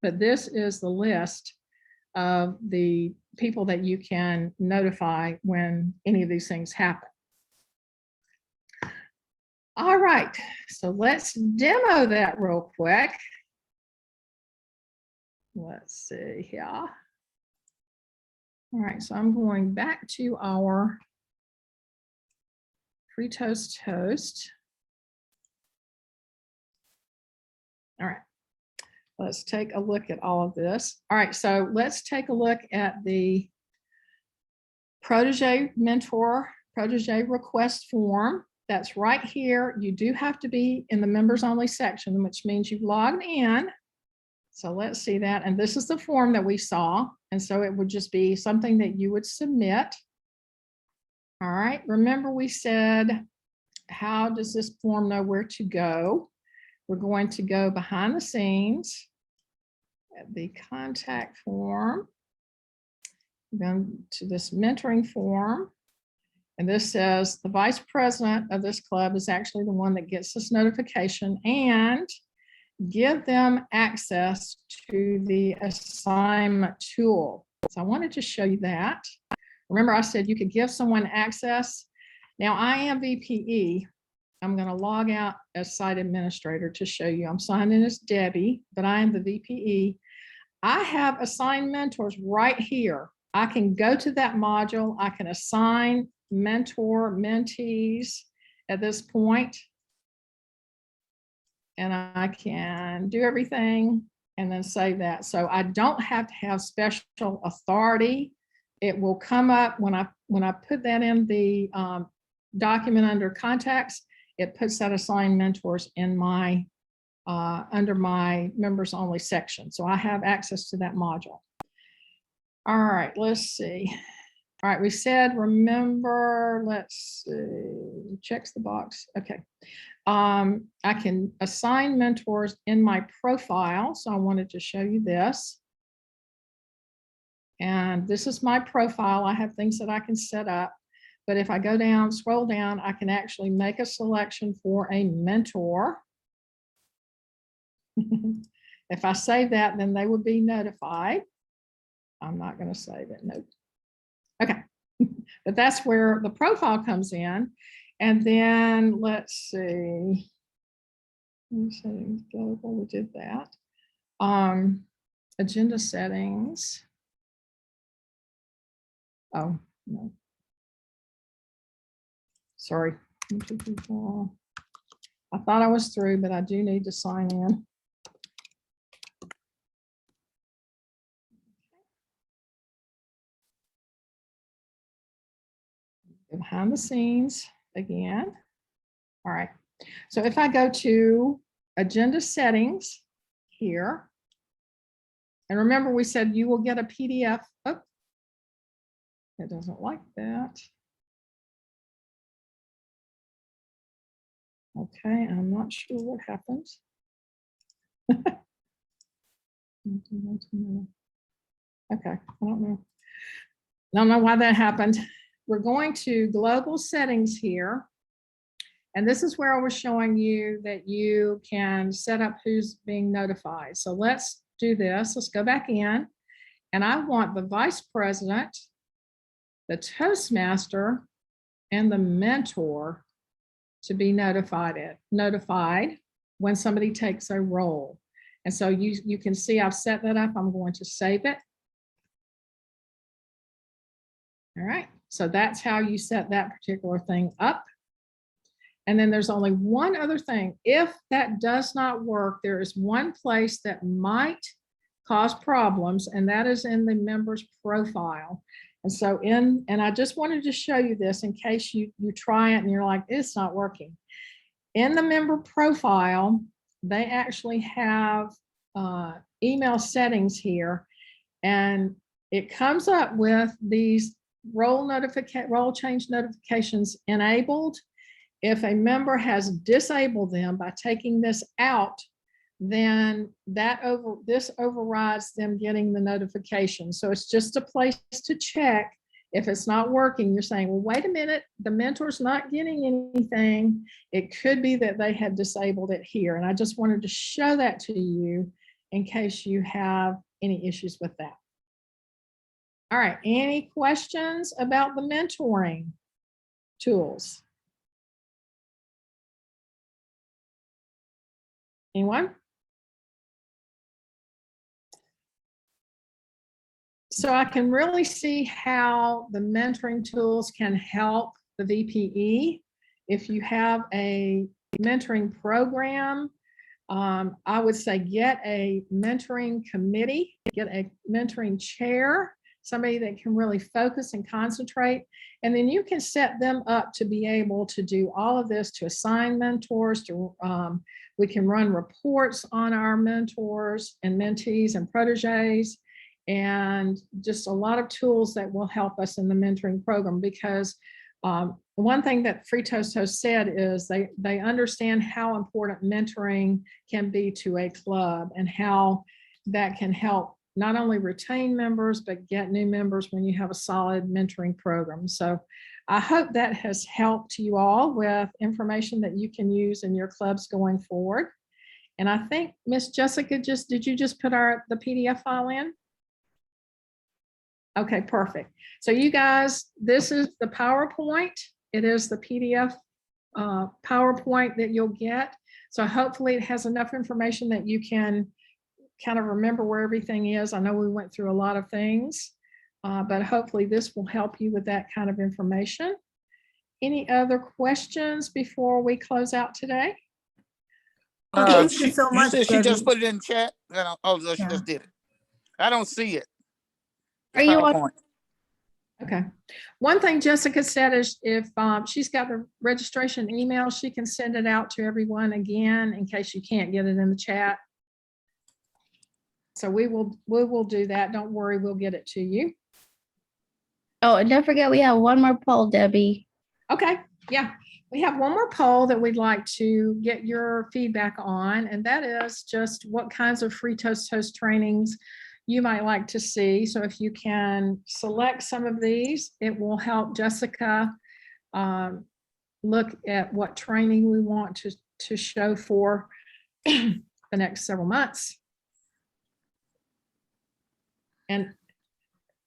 [SPEAKER 3] But this is the list of the people that you can notify when any of these things happen. All right, so let's demo that real quick. Let's see here. All right, so I'm going back to our FreeToastHost. All right, let's take a look at all of this. All right, so let's take a look at the protege mentor, protege request form. that's right here. You do have to be in the members only section, which means you've logged in. So let's see that. And this is the form that we saw. And so it would just be something that you would submit. All right. Remember we said, how does this form know where to go? We're going to go behind the scenes at the contact form, then to this mentoring form. And this says the vice president of this club is actually the one that gets this notification, and give them access to the assignment tool. So I wanted to show you that. Remember I said you could give someone access. Now I am VPE. I'm going to log out as site administrator to show you. I'm signed in as Debbie, but I am the VPE. I have assigned mentors right here. I can go to that module. I can assign mentor mentees at this point, and I can do everything and then save that. So I don't have to have special authority. It will come up when I put that in the document under contacts. It puts that assigned mentors in my under my members only section. So I have access to that module. All right, let's see. All right, we said, remember, let's see, checks the box. Okay. I can assign mentors in my profile. So I wanted to show you this. And this is my profile. I have things that I can set up. But if I go down, scroll down, I can actually make a selection for a mentor. If I save that, then they would be notified. I'm not going to save it. Nope. Okay. But that's where the profile comes in. And then let's see. Settings global, we did that. Agenda settings. Oh, no. Sorry. 1, 2, 3, 4. I thought I was through, but I do need to sign in. Behind the scenes again. All right. So if I go to agenda settings here, and remember we said you will get a PDF. Oh, it doesn't like that. Okay, I'm not sure what happens. Okay, I don't know why that happened. We're going to global settings here. And this is where I was showing you that you can set up who's being notified. So let's do this. Let's go back in. And I want the vice president, the Toastmaster, and the mentor to be notified when somebody takes a role. And so you can see I've set that up. I'm going to save it. All right. So that's how you set that particular thing up. And then there's only one other thing. If that does not work, there is one place that might cause problems, and that is in the member's profile. And so and I just wanted to show you this in case you try it and you're like, it's not working. In the member profile, they actually have email settings here, and it comes up with these role change notifications enabled. If a member has disabled them by taking this out, then this overrides them getting the notification. So it's just a place to check. If it's not working, you're saying, well, wait a minute, the mentor's not getting anything. It could be that they have disabled it here. And I just wanted to show that to you in case you have any issues with that. All right, any questions about the mentoring tools? Anyone? So I can really see how the mentoring tools can help the VPE. If you have a mentoring program, I would say get a mentoring committee, get a mentoring chair, somebody that can really focus and concentrate. And then you can set them up to be able to do all of this, to assign mentors, we can run reports on our mentors and mentees and proteges, and just a lot of tools that will help us in the mentoring program. Because one thing that FreeToastHost said is they understand how important mentoring can be to a club, and how that can help not only retain members, but get new members when you have a solid mentoring program. So I hope that has helped you all with information that you can use in your clubs going forward. And I think Miss Jessica, did you just put the PDF file in? Okay, perfect. So you guys, this is the PowerPoint. It is the PDF PowerPoint that you'll get. So hopefully it has enough information that you can kind of remember where everything is. I know we went through a lot of things, but hopefully this will help you with that kind of information. Any other questions before we close out today?
[SPEAKER 6] Thank you so
[SPEAKER 7] You
[SPEAKER 6] much,
[SPEAKER 7] said she
[SPEAKER 6] Debbie.
[SPEAKER 7] just put it in chat? Oh, she
[SPEAKER 6] Yeah.
[SPEAKER 7] just did it. I don't see it.
[SPEAKER 1] Are you on?
[SPEAKER 7] PowerPoint.
[SPEAKER 3] Okay. One thing Jessica said is if she's got the registration email, she can send it out to everyone again in case you can't get it in the chat. So we will do that. Don't worry, we'll get it to you.
[SPEAKER 1] Oh, and don't forget, we have one more poll, Debbie.
[SPEAKER 3] Okay, yeah. We have one more poll that we'd like to get your feedback on, and that is just what kinds of FreeToastHost trainings you might like to see. So if you can select some of these, it will help Jessica look at what training we want to show for the next several months. And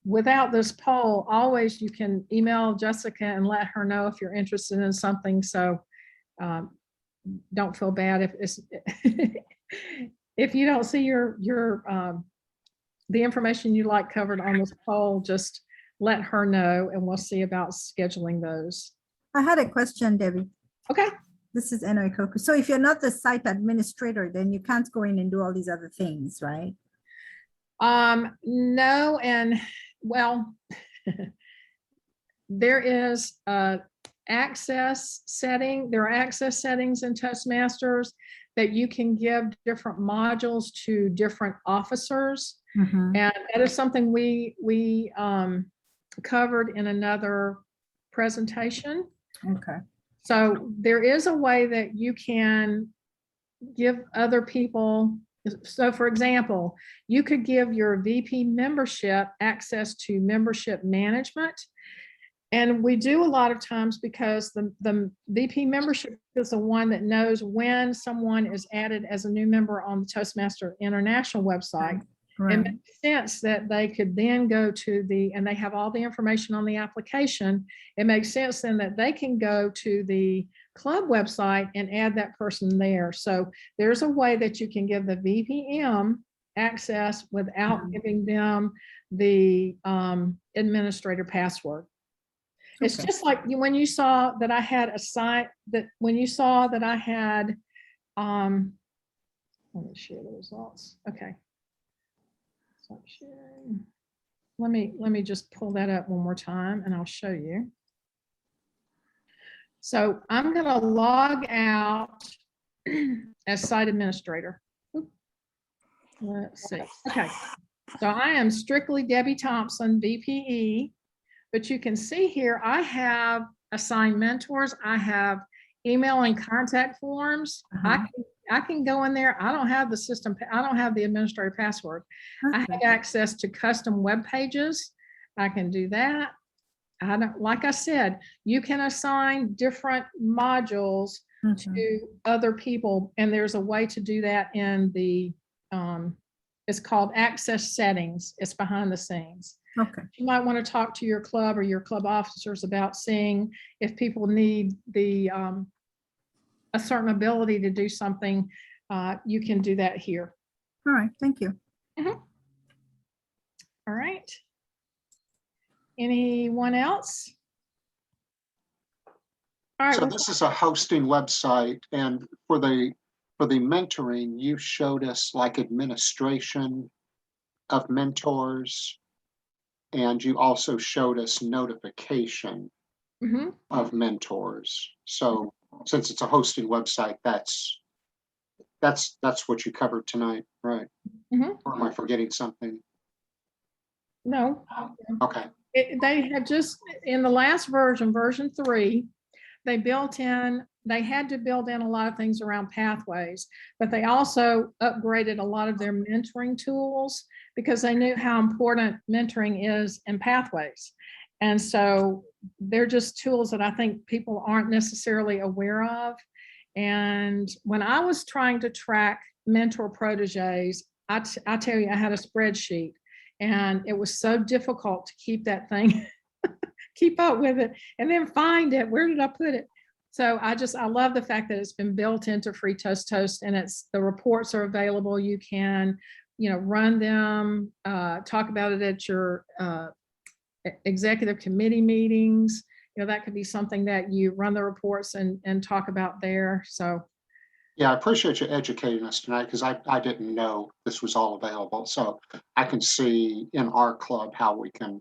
[SPEAKER 3] without this poll, always you can email Jessica and let her know if you're interested in something. So don't feel bad if it's if you don't see the information you like covered on this poll. Just let her know and we'll see about scheduling those.
[SPEAKER 6] I had a question, Debbie.
[SPEAKER 3] Okay.
[SPEAKER 6] This is Enoy Koku. So if you're not the site administrator, then you can't go in and do all these other things, right?
[SPEAKER 3] No, and well, there is access setting. There are access settings in Toastmasters that you can give different modules to different officers.
[SPEAKER 6] Mhm.
[SPEAKER 3] And that is something we covered in another presentation.
[SPEAKER 6] Okay.
[SPEAKER 3] So there is a way that you can give other people. So for example, you could give your VP membership access to membership management. And we do a lot of times because the VP membership is the one that knows when someone is added as a new member on the Toastmaster International website.
[SPEAKER 6] Right.
[SPEAKER 3] It makes sense that they could then go to and they have all the information on the application. It makes sense then that they can go to the club website and add that person there. So there's a way that you can give the VPM access without giving them the administrator password. It's
[SPEAKER 6] Okay.
[SPEAKER 3] just like when you saw that I had a site that when you saw that I had, let me share the results. Okay. Stop sharing. Let me just pull that up one more time and I'll show you. So I'm going to log out as site administrator. Let's see. Okay. So I am strictly Debbie Thompson, VPE, but you can see here I have assigned mentors. I have email and contact forms. I can go in there. I don't have the system. I don't have the administrator password. I have access to custom web pages. I can do that. I don't, like I said, you can assign different modules to other people, and there's a way to do that in the, it's called access settings. It's behind the scenes.
[SPEAKER 6] Okay.
[SPEAKER 3] You might want to talk to your club or your club officers about seeing if people need the a certain ability to do something. You can do that here.
[SPEAKER 6] All right. Thank you.
[SPEAKER 3] All right. Anyone else? All right.
[SPEAKER 2] So this is a hosting website, and for the mentoring, you showed us like administration of mentors. And you also showed us notification
[SPEAKER 3] Mhm.
[SPEAKER 2] of mentors. So since it's a hosting website, that's what you covered tonight, right?
[SPEAKER 3] Mhm.
[SPEAKER 2] Or am I forgetting something?
[SPEAKER 3] No,
[SPEAKER 2] Okay,
[SPEAKER 3] they had just, in the last version, version 3, they had to build in a lot of things around pathways, but they also upgraded a lot of their mentoring tools because they knew how important mentoring is in pathways. And so they're just tools that I think people aren't necessarily aware of. And when I was trying to track mentor proteges, I tell you, I had a spreadsheet and it was so difficult to keep that thing, keep up with it, and then find it. Where did I put it? So I love the fact that it's been built into FreeToastHost, and the reports are available. You can, run them, talk about it at your executive committee meetings. That could be something that you run the reports and talk about there. So
[SPEAKER 2] yeah, I appreciate you educating us tonight because I didn't know this was all available. So I can see in our club how we can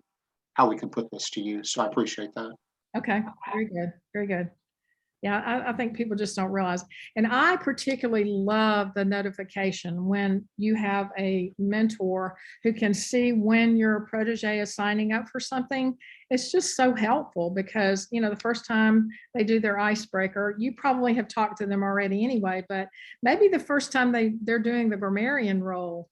[SPEAKER 2] put this to use. So I appreciate that.
[SPEAKER 3] okay, very good, very good. Yeah, I think people just don't realize. And I particularly love the notification when you have a mentor who can see when your protege is signing up for something. It's just so helpful because, the first time they do their icebreaker, you probably have talked to them already anyway, but maybe the first time they're doing the grammarian role,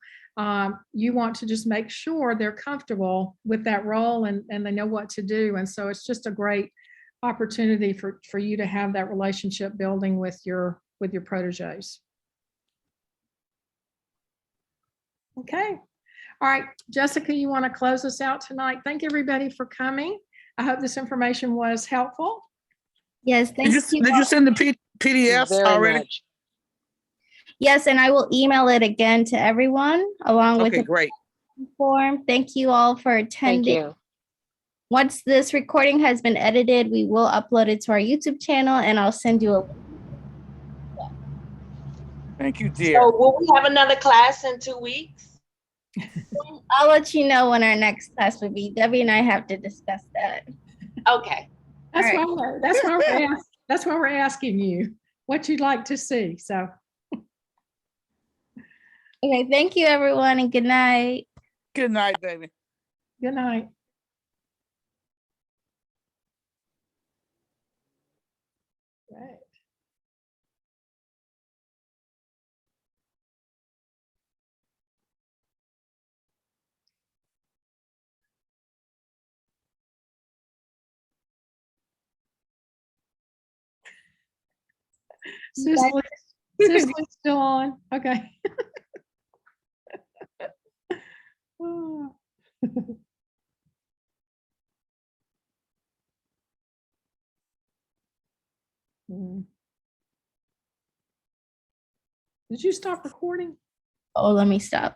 [SPEAKER 3] you want to just make sure they're comfortable with that role and they know what to do. And so it's just a great opportunity for you to have that relationship building with your proteges. Okay. All right, Jessica, you want to close us out tonight? Thank everybody for coming. I hope this information was helpful.
[SPEAKER 1] Yes, thank you.
[SPEAKER 7] Did you send the PDFs
[SPEAKER 4] Very
[SPEAKER 7] already?
[SPEAKER 4] much.
[SPEAKER 1] Yes, and I will email it again to everyone along with
[SPEAKER 7] Okay,
[SPEAKER 1] the
[SPEAKER 7] great.
[SPEAKER 1] form. Thank you all for
[SPEAKER 4] Thank
[SPEAKER 1] attending.
[SPEAKER 4] you.
[SPEAKER 1] Once this recording has been edited, we will upload it to our YouTube channel and I'll send you a.
[SPEAKER 7] Thank you, dear.
[SPEAKER 5] So will we have another class in 2 weeks?
[SPEAKER 1] I'll let you know when our next class will be. Debbie and I have to discuss that.
[SPEAKER 5] Okay.
[SPEAKER 3] That's
[SPEAKER 1] All
[SPEAKER 3] why that's why we're asking you what you'd like to see. So
[SPEAKER 1] Okay, thank you everyone and good night.
[SPEAKER 7] Good night, baby.
[SPEAKER 3] good night. Right. Cicely's still on. Okay. Oh. Hmm. Did you stop recording?
[SPEAKER 1] Oh, let me stop.